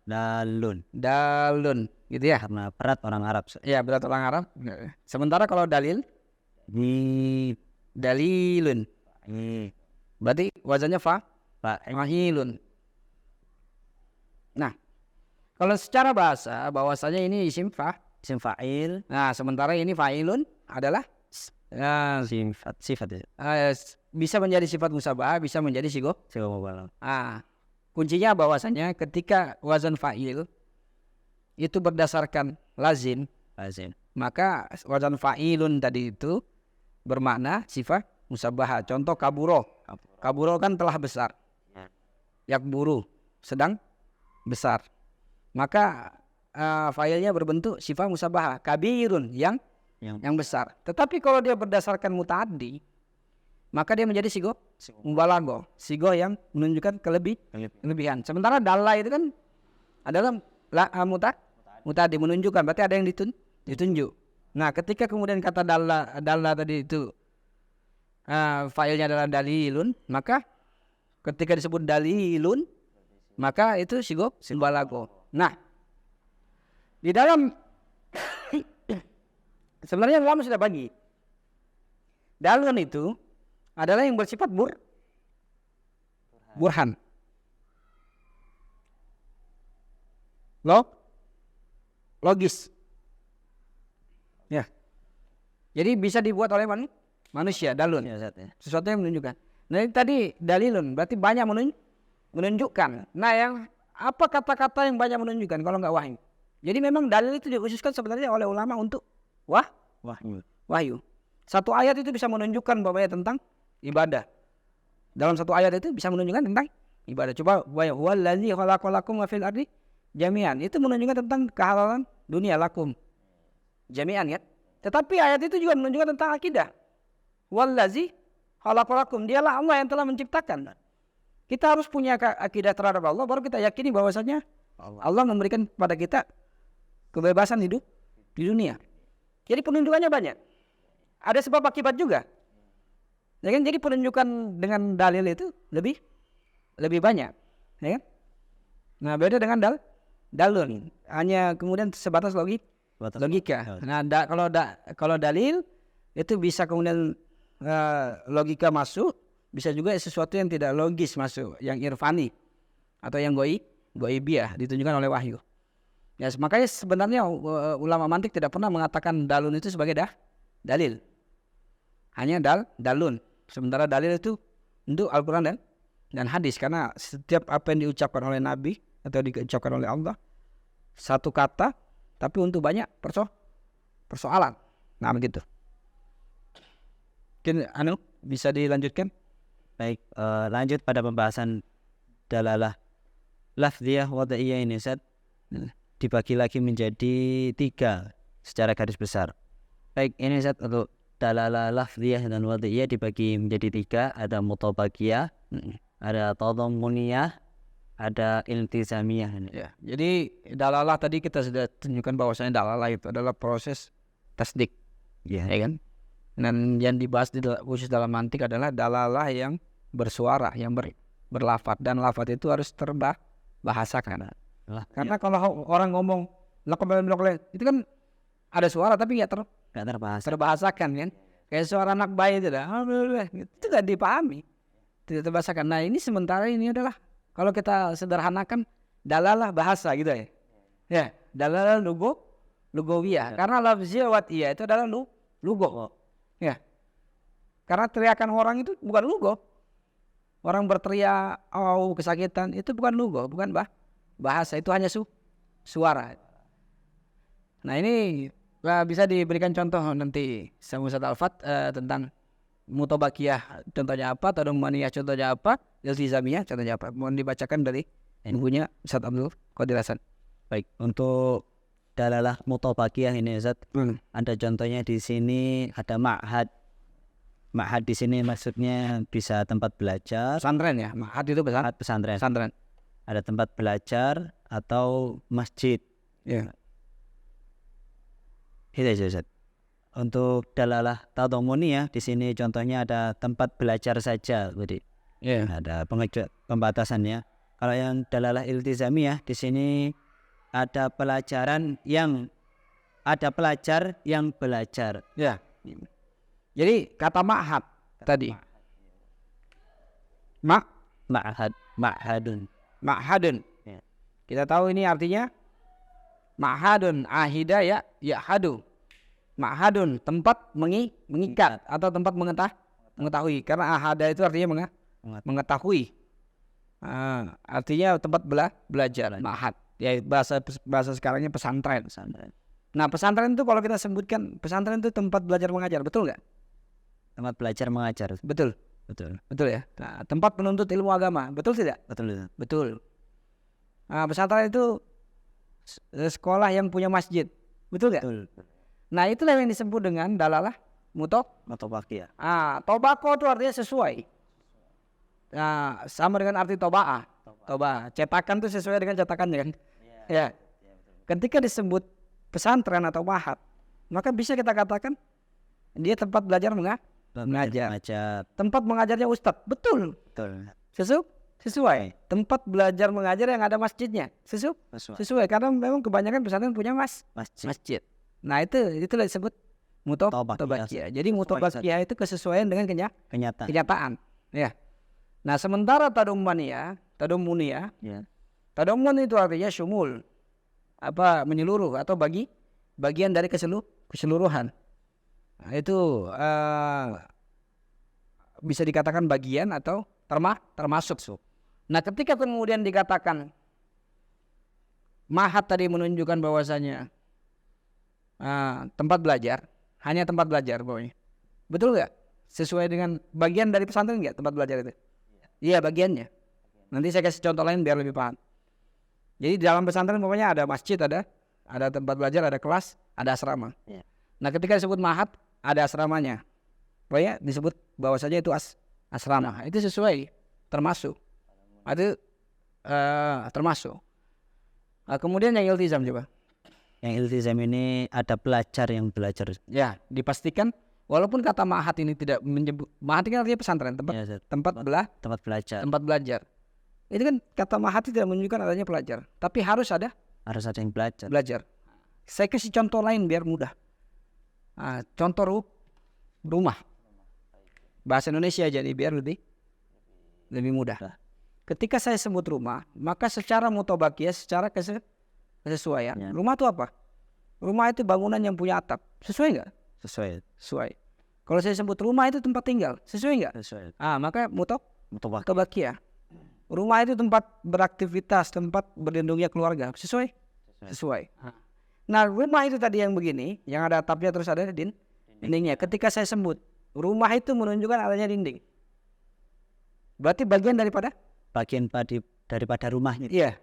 dalun. Gitu ya.
Karena berat orang Arab.
Ya berat orang Arab. Sementara kalau dalil dalilun. Berarti wazannya fa'ilun. Nah, kalau secara bahasa bahwasanya ini isim
fa'il,
Nah, sementara ini fa'ilun adalah
sifat ya.
Bisa menjadi sifat musabah, bisa menjadi sigo.
Sigo mubalagh.
Kuncinya bahwasanya ketika wazan fa'il itu berdasarkan lazim, maka wazan fa'ilun tadi itu bermakna sifat musabah. Contoh kaburo. Kaburo kan telah besar. Yakburu sedang besar. Maka fa'ilnya berbentuk sifat musabah. Kabirun yang besar. Tetapi kalau dia berdasarkan mutaaddi, maka dia menjadi sigo mubalaghah, sigo yang menunjukkan kelebihan. Sementara dalla itu kan adalah mutaaddi, menunjukkan, berarti ada yang ditunjuk. Nah, ketika kemudian kata dalla tadi itu failnya adalah dalilun, maka ketika disebut dalilun, maka itu sigo mubalaghah. Nah, di dalam sebenarnya ulama sudah bagi. Dalun itu adalah yang bersifat burhan. Logis. Ya. Jadi bisa dibuat oleh manusia, dalun. Sesuatu yang menunjukkan. Nah, ini tadi dalilun, berarti banyak menunjukkan. Nah, yang apa kata-kata yang banyak menunjukkan kalau enggak wahyu? Jadi memang dalil itu dikhususkan sebenarnya oleh ulama untuk wahyu. Satu ayat itu bisa menunjukkan bahwa tentang ibadah. Dalam satu ayat itu bisa menunjukkan tentang ibadah. Coba wallazi khalaqalakum wa fil ardi jami'an. Itu menunjukkan tentang kehalalan dunia lakum jami'an ya. Tetapi ayat itu juga menunjukkan tentang akidah. Wallazi khalaqalakum, dialah Allah yang telah menciptakan. Kita harus punya akidah terhadap Allah, baru kita yakini bahwasanya Allah memberikan kepada kita kebebasan hidup di dunia. Jadi penunjukannya banyak. Ada sebab akibat juga. Ya kan? Jadi penunjukan dengan dalil itu lebih banyak, ya kan? Nah, beda dengan dalun. Hanya kemudian sebatas logika. Nah, kalau dalil itu bisa kemudian logika masuk, bisa juga sesuatu yang tidak logis masuk, yang irfani atau yang goibiyah ditunjukkan oleh wahyu. Ya, makanya sebenarnya ulama mantik tidak pernah mengatakan dalun itu sebagai dalil. Hanya dalun. Sementara dalil itu untuk Al-Quran dan hadis. Karena setiap apa yang diucapkan oleh Nabi atau diucapkan oleh Allah, satu kata tapi untuk banyak persoalan. Nah, begitu. Mungkin bisa dilanjutkan?
Baik, lanjut pada pembahasan dalalah lafziyah wada'iyah ini, Ustaz. Dibagi lagi menjadi 3 secara garis besar. Baik, ini Ustaz, untuk dalalah lafziyah dan wada'iyah dibagi menjadi 3. Ada mutabaqiyah, ada tadammuniyah, ada iltizamiyah.
Ya, jadi dalalah tadi kita sudah tunjukkan bahwasanya dalalah itu adalah proses tasdik, ya kan? Dan yang dibahas khusus dalam mantik adalah dalalah yang bersuara, yang berlafaz, dan lafaz itu harus terbahasakan. Karena kalau orang ngomong itu kan ada suara tapi nggak terbahasakan kan? Kayak suara anak bayi itu nggak dipahami, tidak terbahasakan. Nah, ini sementara ini adalah kalau kita sederhanakan dalalah bahasa gitu ya. Ya, dalalah lugawiyah. Karena lafziyah watiyah itu adalah lugo. Ya. Karena teriakan orang itu bukan lugo. Orang berteriak kesakitan itu bukan lugo, bukan bahasa, itu hanya suara. Nah, ini bisa diberikan contoh nanti sama Ustaz Alfat tentang mutabaqiyah contohnya apa, tadammuniyah contohnya apa, iltizamiyah contohnya apa. Mohon dibacakan dari bukunya Ustaz Abdul Qadir Hasan.
Baik, untuk dalalah mutabaqiyah ini Ustaz, ada contohnya di sini, ada ma'had. Ma'had di sini maksudnya bisa tempat belajar.
Pesantren ya, ma'had itu pesantren.
Ada tempat belajar atau masjid.
Ya.
Itu aja Ustaz. Untuk dalalah tadammuniyah di sini contohnya ada tempat belajar saja, jadi ada pembatasannya. Kalau yang dalalah iltizamiyah di sini ada pelajar yang belajar.
Ya. Jadi kata ma'had tadi.
Ma'hadun.
Ma'hadun.
Ya.
Kita tahu ini artinya ma'hadun, ahida ya ya'hadu. Ma'hadun, tempat mengikat atau tempat mengetahui. Karena ahada itu artinya mengetahui. Artinya tempat belajar, ma'had. Ya bahasa sekarangnya pesantren. Nah, pesantren itu kalau kita sebutkan pesantren itu tempat belajar mengajar, betul nggak?
Tempat belajar mengajar.
Betul. Betul ya. Nah, tempat menuntut ilmu agama, betul tidak? Betul. Nah, pesantren itu sekolah yang punya masjid, betul nggak?
Betul.
Nah, itulah yang disebut dengan dalalah
Mutawakiyah.
tobako itu artinya sesuai. Nah, sama dengan arti toba'ah. Cetakan itu sesuai dengan cetakannya kan? Ya. Ketika disebut pesantren atau ma'had, maka bisa kita katakan dia tempat belajar mengajar. Tempat mengajarnya ustadz, betul. Sesuai. Tempat belajar mengajar yang ada masjidnya, sesuai. Karena memang kebanyakan pesantren punya masjid. Nah, itulah disebut mutawakiyah. Jadi mutawakiyah itu kesesuaian dengan kenyataan. Ya. Nah, sementara tadammuniyah, tadammun itu artinya syumul, menyeluruh atau bagian dari keseluruhan. Nah, itu bisa dikatakan bagian atau termasuk. Nah, ketika kemudian dikatakan ma'had tadi menunjukkan bahwasanya tempat belajar, hanya tempat belajar pokoknya. Betul nggak? Sesuai dengan bagian dari pesantren nggak tempat belajar itu? Iya, bagiannya. Nanti saya kasih contoh lain biar lebih paham. Jadi di dalam pesantren pokoknya ada masjid, ada tempat belajar, ada kelas, ada asrama.
Ya.
Nah, ketika disebut ma'had ada asramanya. Pokoknya disebut bahwasanya itu asrama. Itu sesuai, termasuk. Itu termasuk. Kemudian yang iltizam coba.
Yang iltizam ini ada pelajar yang belajar.
Ya, dipastikan walaupun kata ma'had ini tidak menyebut, ma'had ini artinya pesantren, tempat belajar. Itu kan kata ma'had tidak menunjukkan adanya pelajar, tapi harus ada
yang
belajar. Saya kasih contoh lain biar mudah. Contoh rumah. Bahasa Indonesia aja nih biar lebih mudah. Ketika saya sebut rumah, maka secara mutawakiyah, secara kesesuaian. Ya. Rumah itu apa? Rumah itu bangunan yang punya atap. Sesuai nggak? Sesuai. Kalau saya sebut rumah itu tempat tinggal, sesuai nggak?
Sesuai.
Maka mutawakiyah. Rumah itu tempat beraktivitas, tempat berlindungnya keluarga. Sesuai. Nah, rumah itu tadi yang begini, yang ada atapnya terus ada dindingnya. Ketika saya sebut rumah itu menunjukkan adanya dinding. Berarti bagian daripada
rumahnya.
Iya.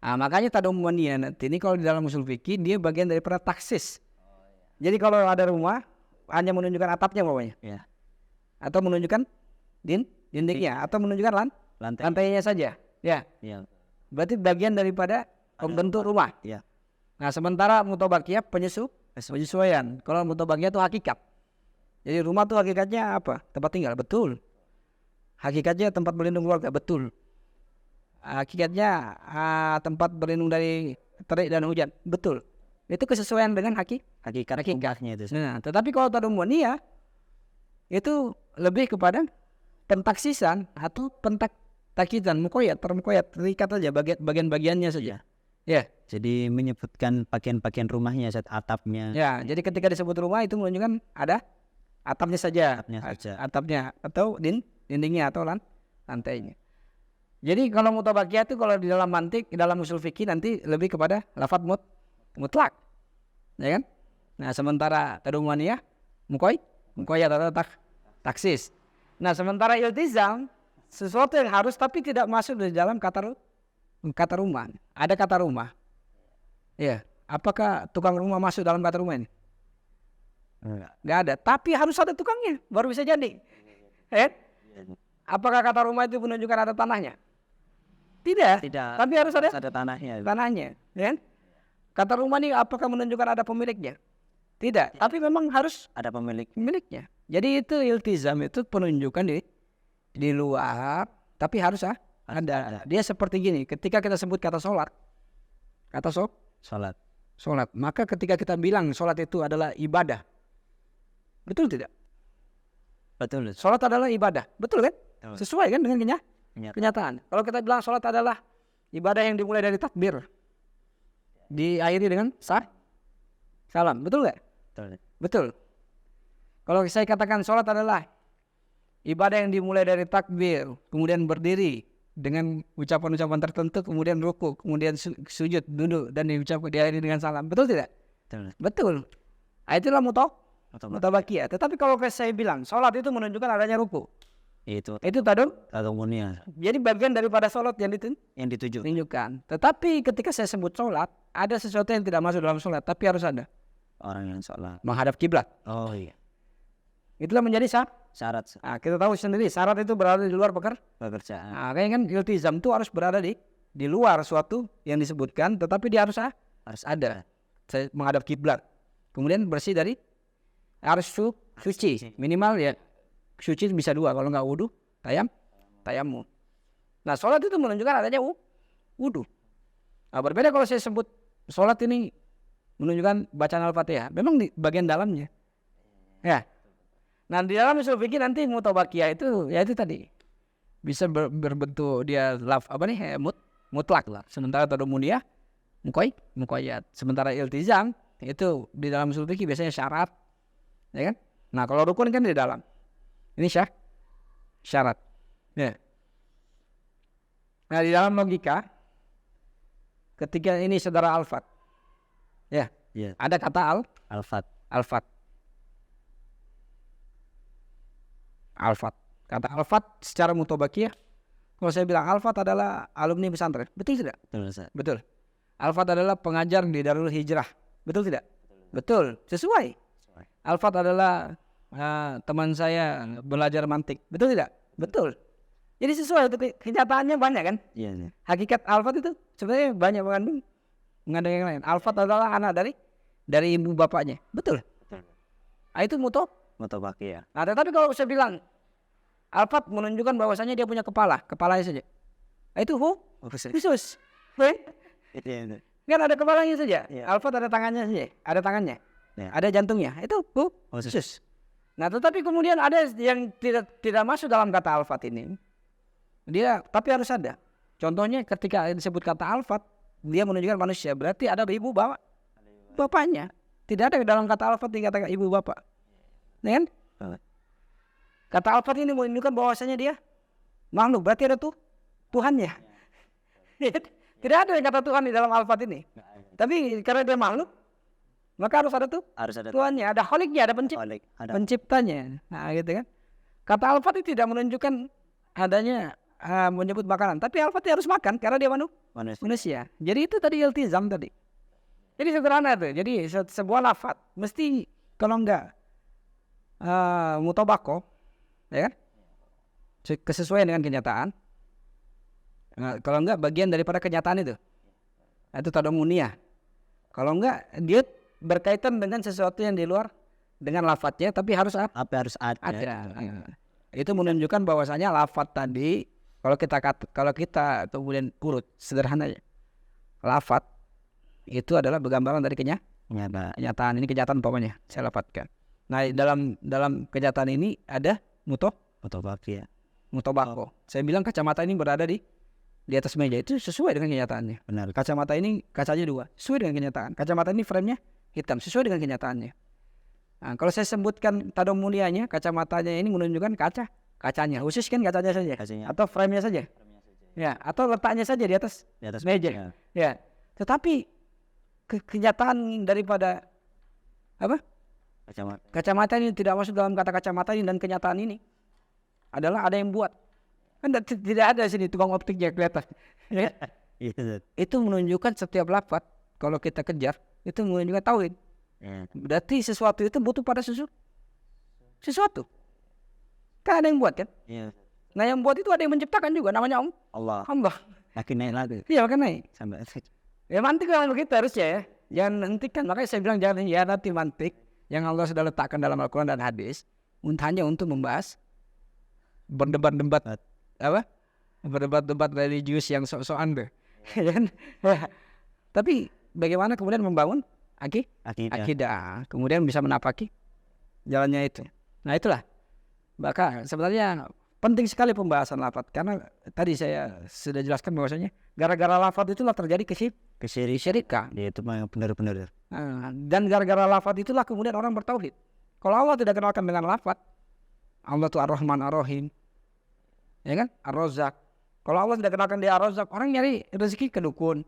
Makanya tadammuniyah nanti ini kalau di dalam usul fikih dia bagian daripada taksis. Jadi kalau ada rumah hanya menunjukkan atapnya pokoknya.
Ya.
Atau menunjukkan dindingnya atau menunjukkan lantainya saja. Ya. Berarti bagian daripada pembentuk rumah.
Ya.
Nah, sementara mutawakiyah penyesuaian. Kalau mutawakiyah itu hakikat. Jadi rumah itu hakikatnya apa? Tempat tinggal, betul. Hakikatnya tempat berlindung keluarga, betul. Hakikatnya tempat berlindung dari terik dan hujan, betul. Itu kesesuaian dengan hakikatnya itu. Nah, tetapi kalau tadammuniyah itu lebih kepada pentaksisan atau pentakyidan, muqayyad, terikat saja bagian-bagiannya saja. Ya.
Jadi menyebutkan bagian-bagian rumahnya, atapnya.
Ya, jadi ketika disebut rumah itu menunjukkan ada atapnya saja. Atapnya atau dindingnya atau lantainya. Jadi kalau mutawakiyah itu kalau di dalam mantik, di dalam usul fikih nanti lebih kepada lafadz mutlak. Ya kan? Nah, sementara tadammuniyah muqayyad atau taksis. Nah, sementara iltizam sesuatu yang harus tapi tidak masuk di dalam kata rumah. Ada kata rumah. Ya, apakah tukang rumah masuk dalam kata rumah ini? Enggak ada, tapi harus ada tukangnya baru bisa jadi. Apakah kata rumah itu menunjukkan ada tanahnya? Tidak. Tapi harus ada tanahnya. Ya? Kata rumah ini apakah menunjukkan ada pemiliknya? Tidak. Tapi memang harus
ada
pemiliknya. Jadi itu iltizam, itu penunjukan di luar, tapi harus ada. Dia seperti gini. Ketika kita sebut kata sholat, maka ketika kita bilang sholat itu adalah ibadah, betul tidak?
Betul.
Sholat adalah ibadah, betul kan?
Betul.
Sesuai kan dengan
Kenyataan.
kenyataan. Kalau kita bilang sholat adalah ibadah yang dimulai dari takbir, diakhiri dengan salam, betul nggak?
Betul.
Betul. Kalau saya katakan sholat adalah ibadah yang dimulai dari takbir, kemudian berdiri dengan ucapan-ucapan tertentu, kemudian ruku, kemudian sujud, duduk, dan diakhiri dengan salam, betul tidak?
Betul.
Betul. Itulah
Atau
mutabakiyah. Tetapi kalau saya bilang sholat itu menunjukkan adanya ruku,
itu
itu
tadomunia
jadi bagian daripada sholat yang
yang dituju.
ditunjukkan. Tetapi ketika saya sebut sholat, ada sesuatu yang tidak masuk dalam sholat, tapi harus ada
Orang yang sholat.
menghadap kiblat.
Oh iya.
Itulah menjadi
Syarat
Nah, kita tahu sendiri syarat itu berada di luar
pekerjaan.
Nah, kayaknya kan iltizam itu harus berada di luar suatu yang disebutkan, tetapi dia harus
Harus
ada. Saya menghadap kiblat. Kemudian bersih dari harus suci. Minimal ya suci bisa 2, kalau nggak wudu tayamum. Nah, sholat itu menunjukkan adanya wudu. Nah, berbeda kalau saya sebut sholat ini menunjukkan bacaan Al-Fatihah. Memang di bagian dalamnya. Ya. Nah, di dalam usul fikih nanti mutabakiyah itu ya itu tadi bisa berbentuk dia mutlak lah. Sementara tadomuniyah muqayyad. Sementara iltizam itu di dalam usul fikih biasanya syarat, ya kan? Nah, kalau rukun kan di dalam. Ini syarat. Ya. Nah, di dalam logika ketika ini saudara alfat. Ya.
Iya.
Ada kata
Alfat.
Alfat. Kata alfat secara mutabakiyah, kalau saya bilang alfat adalah alumni pesantren, betul tidak?
Betul, Ustaz.
Betul. Alfat adalah pengajar di Darul Hijrah, betul tidak? Betul. Sesuai. Alfat adalah teman saya belajar mantik, betul tidak? Betul. Jadi sesuai, itu kenyataannya banyak kan?
Iya.
Hakikat alfat itu sebenarnya banyak mengandung yang lain. Alfat adalah anak dari ibu bapaknya, betul. Nah, itu
Mutabakiyah.
Nah, tetapi kalau saya bilang alfat menunjukkan bahwasanya dia punya kepalanya saja. Nah, itu khusus.
Itu.
Kan ada kepalanya saja.
Ya.
Alfat ada tangannya saja, ada tangannya.
Ya.
Ada jantungnya. Itu khusus. Nah, tetapi kemudian ada yang tidak masuk dalam kata alfat ini. Dia tapi harus ada. Contohnya ketika disebut kata alfat, dia menunjukkan manusia, berarti ada ibu bapaknya. Tidak ada dalam kata alfat dikatakan ibu bapak. Ya kan? Kata alfat ini menunjukkan bahwasanya dia makhluk, berarti ada Tuhannya. Tidak ada yang kata Tuhan di dalam alfat ini. Tapi karena dia makhluk, maka harus ada Tuhannya, ada kholiknya, ada penciptanya. Nah, gitu kan. Kata alfat itu tidak menunjukkan adanya menyebut makanan, tapi alfat harus makan karena dia manusia. Jadi itu tadi iltizam tadi. Jadi sederhana itu. Jadi sebuah lafaz mesti kalau enggak mutabako, ya kan? Kesesuaian dengan kenyataan. Nah, kalau enggak bagian daripada kenyataan itu tadomuniyah. Kalau enggak dia berkaitan dengan sesuatu yang di luar dengan lafadznya, tapi harus
harus ada.
Itu menunjukkan bahwasanya lafadz tadi kalau kita kemudian urut sederhananya, lafadz itu adalah bergambaran dari kenyataan. Ini kenyataan umpamanya saya lafadzkan. Nah, dalam kenyataan ini ada mutabako. Saya bilang kacamata ini berada di atas meja, itu sesuai dengan kenyataannya.
Benar.
Kacamata ini kacanya 2, sesuai dengan kenyataan. Kacamata ini frame-nya hitam, sesuai dengan kenyataannya. Nah, kalau saya sebutkan tadomuniyahnya, kacamatanya ini menunjukkan kacanya, khusus kan kacanya saja, atau frame-nya saja. Ya, atau letaknya saja di atas meja. Ya. Tetapi kenyataan daripada kacamata ini tidak masuk dalam kata kacamata ini, dan kenyataan ini adalah ada yang buat. Kan tidak ada sini tukang optiknya kelihatan. Ya. Itu menunjukkan setiap lafaz kalau kita kejar itu menunjukkan tauhid. Berarti sesuatu itu butuh pada sesuatu. Kan ada yang buat kan? Nah, yang buat itu ada yang menciptakan juga, namanya Allah.
Makin naik lagi.
Iya, makin naik.
Sampai
Ya, mantik kan begitu harusnya ya. Jangan hentikan. Makanya saya bilang jangan nanti mantik yang Allah sudah letakkan dalam Al-Quran dan hadis hanya untuk membahas berdebat-debat religius yang sok-sokan deh. Tapi bagaimana kemudian membangun akidah, kemudian bisa menapaki jalannya itu. Nah, itulah Maka sebenarnya penting sekali pembahasan lafaz, karena tadi saya sudah jelaskan bahwasanya gara-gara lafaz itulah terjadi kesyirikan.
Ya, itu memang benar-benar.
Dan gara-gara lafaz itulah kemudian orang bertauhid. Kalau Allah tidak kenalkan dengan lafaz, Allah itu Ar-Rahman Ar-Rahim, ya kan, Ar-Razzaq. Kalau Allah tidak kenalkan dia Ar-Razzaq, orang nyari rezeki ke dukun,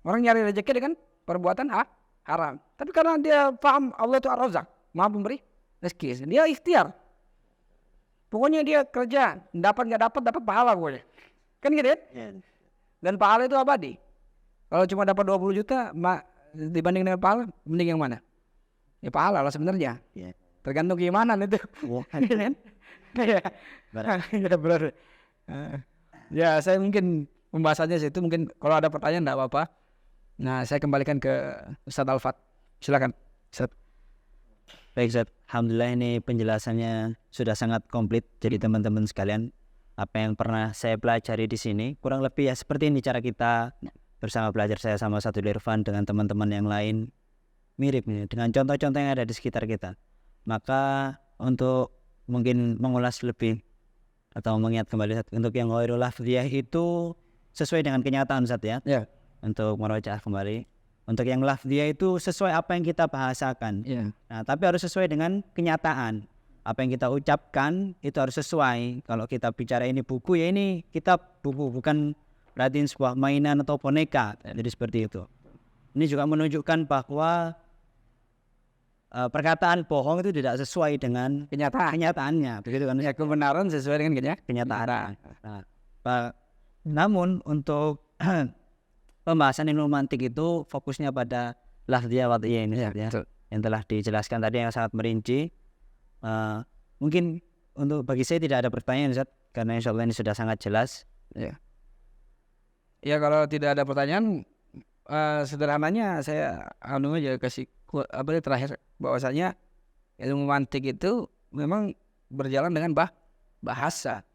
orang nyari rezeki dengan perbuatan haram. Tapi karena dia paham Allah itu Ar-Razzaq, Maha Pemberi rezeki, dia ikhtiar. Pokoknya dia kerja, dapat nggak dapat pahala pokoknya. Kan gitu ya? Dan pahala itu abadi. Kalau cuma dapat 20 juta dibanding dengan pahala, mending yang mana? Ya pahala lah sebenarnya. Tergantung keimanan itu. Benar. Ya, saya mungkin pembahasannya situ, mungkin kalau ada pertanyaan enggak apa-apa. Nah, saya kembalikan ke Ustaz Alfat. Silakan, Ustaz.
Baik, Ustaz. Alhamdulillah ini penjelasannya sudah sangat komplit. Jadi teman-teman sekalian, apa yang pernah saya pelajari di sini kurang lebih ya seperti ini cara kita bersama belajar, saya sama Ustaz Irfan dengan teman-teman yang lain, mirip nih dengan contoh-contoh yang ada di sekitar kita. Maka untuk mungkin mengulas lebih atau mengingat kembali, Ustaz, untuk yang ghairul lafziyah itu sesuai dengan kenyataan, Ustaz ya. Untuk merojaah kembali. Untuk yang lafziyah itu sesuai apa yang kita bahasakan. Nah, tapi harus sesuai dengan kenyataan. Apa yang kita ucapkan itu harus sesuai. Kalau kita bicara ini buku, ya ini kitab buku, bukan berarti sebuah mainan atau boneka. Jadi seperti itu. Ini juga menunjukkan bahwa perkataan bohong itu tidak sesuai dengan kenyataannya. Begitu kan?
Ya, kebenaran sesuai dengan kenyataan.
Namun untuk pembahasan ilmu mantik itu fokusnya pada lafziyah wad'iyah ini, ya, yang telah dijelaskan tadi yang sangat merinci. Mungkin untuk bagi saya tidak ada pertanyaan, Ustaz, karena insya Allah ini sudah sangat jelas.
Ya, kalau tidak ada pertanyaan, sederhananya saya aja kasih terakhir bahwasanya ilmu mantik itu memang berjalan dengan bahasa.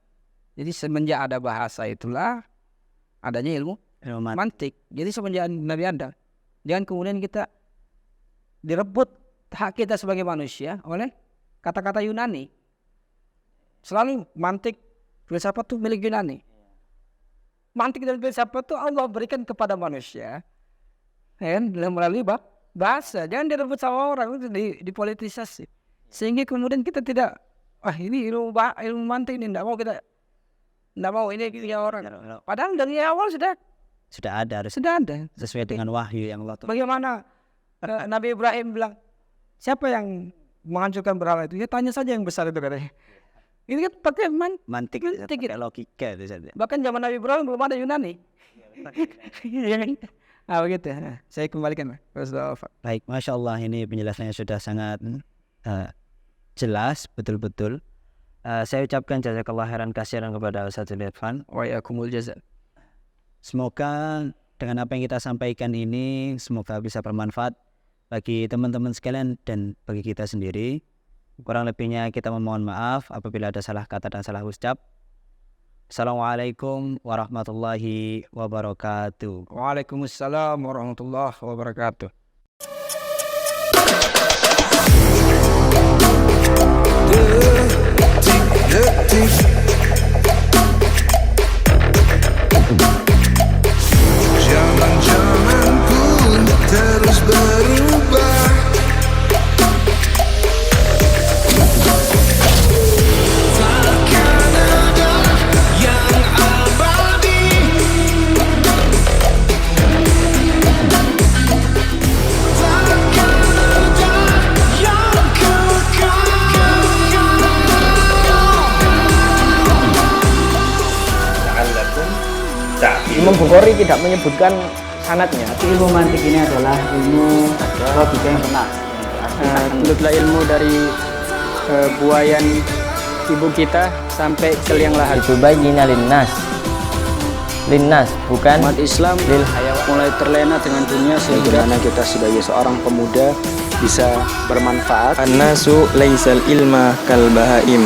Jadi semenjak ada bahasa itulah adanya ilmu mantik. Jadi semenjak Nabi Adam, jangan kemudian kita direbut hak kita sebagai manusia oleh kata-kata Yunani. Selalu mantik, filsafat itu milik Yunani. Mantik dan filsafat itu Allah berikan kepada manusia, melalui bahasa. Jangan direbut sama orang, itu dipolitisasi. Sehingga kemudian kita tidak, ini ilmu mantik ini tidak mau ini orang. Padahal dari awal sudah ada
sesuai dengan wahyu yang Allah Ta'ala.
Bagaimana Nabi Ibrahim bilang, siapa yang menghancurkan berhala itu? Ya tanya saja yang besar itu, katanya. Ini kan pakai
mantik, pakai logika itu saja.
Bahkan zaman Nabi Ibrahim belum ada Yunani. Begitu. Saya kembalikan.
Baik, Masya Allah, ini penjelasannya sudah sangat jelas, betul-betul. Saya ucapkan jazakallah khairan katsiran kepada Ustaz Irfan.
Wa yakumul jaza.
Semoga dengan apa yang kita sampaikan ini, semoga bisa bermanfaat bagi teman-teman sekalian dan bagi kita sendiri. Kurang lebihnya kita memohon maaf apabila ada salah kata dan salah ucap. Assalamualaikum warahmatullahi wabarakatuh.
Waalaikumsalam warahmatullahi wabarakatuh.
Zaman-zaman pun terus berubah. Takkan ada yang abadi. Takkan ada yang kekal.
La'allakum ta'qilun. Imam Bukhari tidak menyebutkan sanadnya.
Tapi ilmu mantik ini adalah ilmu logika yang benar. Belutlah ilmu dari buayan ibu kita sampai ke liang lahat.
Itu bayyina linnas bukan
Umat Islam
lil hayawan.
mulai terlena dengan dunia sehingga kita sebagai seorang pemuda bisa bermanfaat.
An-nasu laisal ilma kal bahaim.